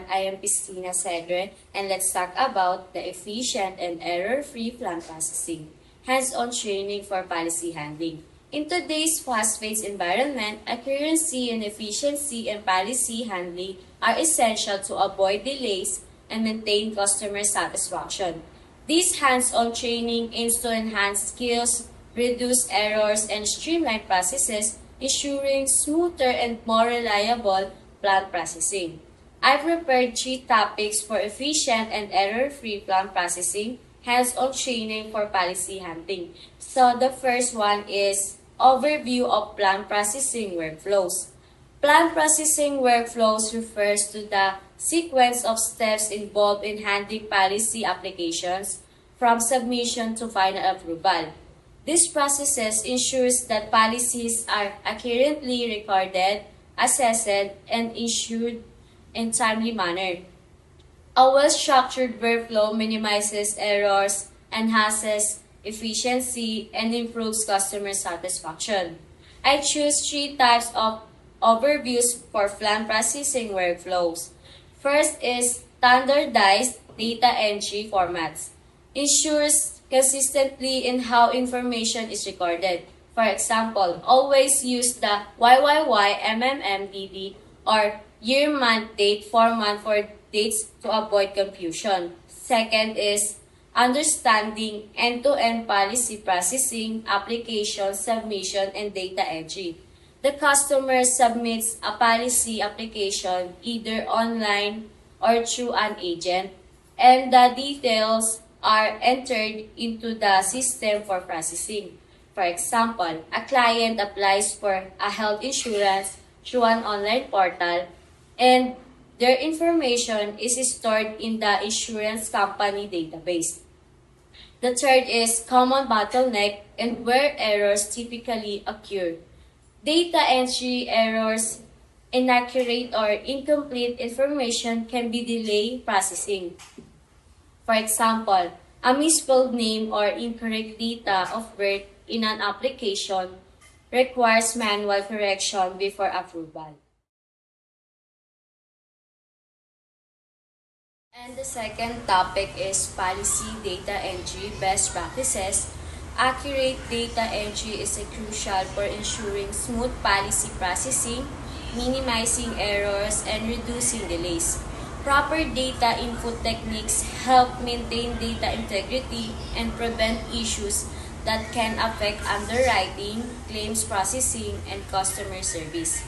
everyone, I am Pistina Segre, and let's talk about the efficient and error-free plan processing, hands-on training for policy handling. In today's fast-paced environment, accuracy and efficiency in policy handling are essential to avoid delays and maintain customer satisfaction. This hands-on training aims to enhance skills, reduce errors, and streamline processes, ensuring smoother and more reliable plan processing. I've prepared 3 topics for efficient and error-free plan processing, hands-on training for policy handling. So the first one is overview of plan processing workflows. Plan processing workflows refers to the sequence of steps involved in handling policy applications from submission to final approval. This process ensures that policies are accurately recorded, assessed, and issued in timely manner. A well-structured workflow minimizes errors, enhances efficiency, and improves customer satisfaction. I choose 3 types of overviews for plan processing workflows. First is standardized data entry formats. Ensures consistently in how information is recorded. For example, always use the YYY, MMMDD, or year, month, date format for dates to avoid confusion. Second is understanding end-to-end policy processing, application, submission, and data entry. The customer submits a policy application either online or through an agent, and the details are entered into the system for processing. For example, a client applies for a health insurance through an online portal, and their information is stored in the insurance company database. The third is common bottleneck and where errors typically occur. Data entry errors, inaccurate or incomplete information can be delay processing. For example, a misspelled name or incorrect data of birth in an application requires manual correction before approval. And the second topic is policy data entry best practices. Accurate data entry is crucial for ensuring smooth policy processing, minimizing errors, and reducing delays. Proper data input techniques help maintain data integrity and prevent issues that can affect underwriting, claims processing, and customer service.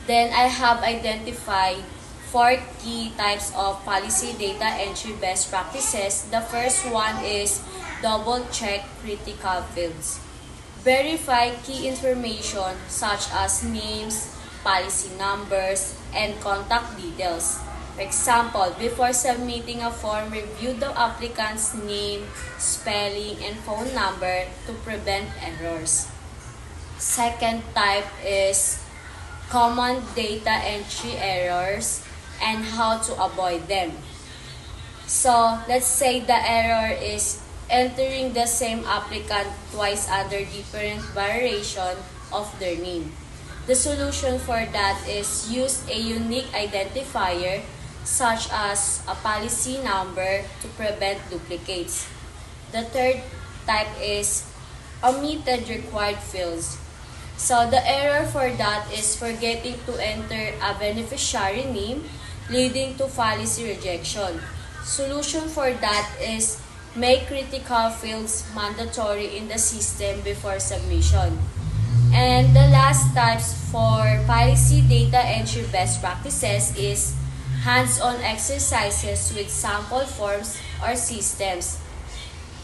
Then I have identified 4 key types of policy data entry best practices. The first one is double-check critical fields. Verify key information such as names, policy numbers, and contact details. For example, before submitting a form, review the applicant's name, spelling, and phone number to prevent errors. Second type is common data entry errors and how to avoid them. So, let's say the error is entering the same applicant twice under different variation of their name. The solution for that is use a unique identifier such as a policy number to prevent duplicates. The third type is omitted required fields. So the error for that is forgetting to enter a beneficiary name, leading to policy rejection. Solution for that is make critical fields mandatory in the system before submission. And the last types for policy data entry best practices is hands-on exercises with sample forms or systems.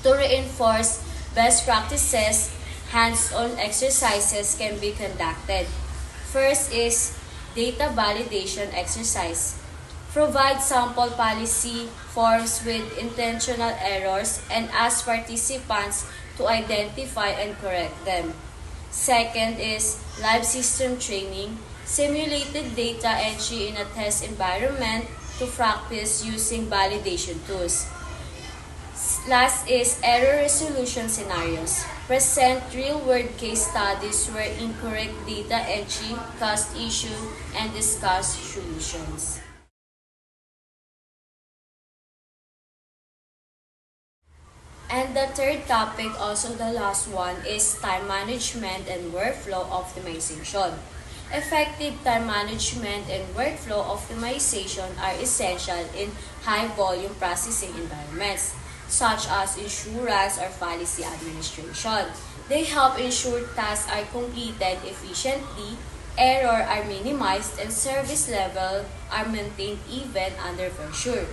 To reinforce best practices, hands-on exercises can be conducted. First is data validation exercise. Provide sample policy forms with intentional errors and ask participants to identify and correct them. Second is live system training. Simulated data entry in a test environment to practice using validation tools. Last is error resolution scenarios. Present real-world case studies where incorrect data entry caused issue and discuss solutions. And the third topic, also the last one, is time management and workflow optimization. Effective time management and workflow optimization are essential in high-volume processing environments, such as insurance or policy administration. They help ensure tasks are completed efficiently, errors are minimized, and service level are maintained even under pressure.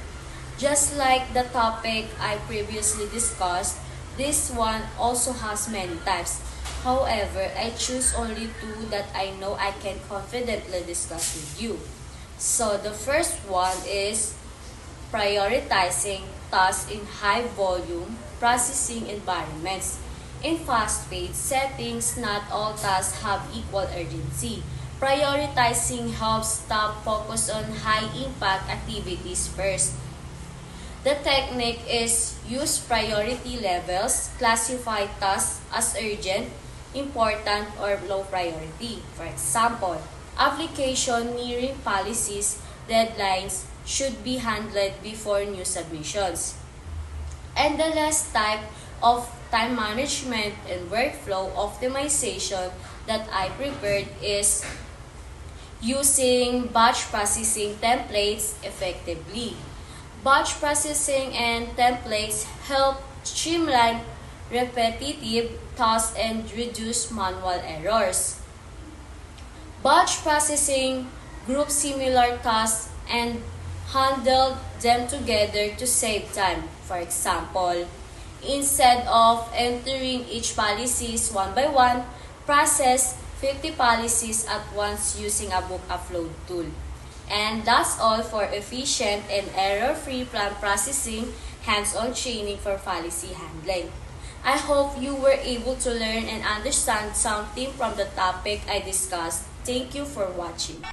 Just like the topic I previously discussed, this one also has many types. However, I choose only two that I know I can confidently discuss with you. So the first one is prioritizing tasks in high volume processing environments. In fast-paced settings, not all tasks have equal urgency. Prioritizing helps staff focus on high-impact activities first. The technique is use priority levels, classify tasks as urgent, important, or low priority. For example, application nearing policies, deadlines should be handled before new submissions. And the last type of time management and workflow optimization that I prepared is using batch processing templates effectively. Batch processing and templates help streamline repetitive tasks and reduce manual errors. Batch processing groups similar tasks and handle them together to save time. For example, instead of entering each policies one by one, process 50 policies at once using a book upload tool. And that's all for efficient and error-free plan processing, hands-on training for policy handling. I hope you were able to learn and understand something from the topic I discussed. Thank you for watching.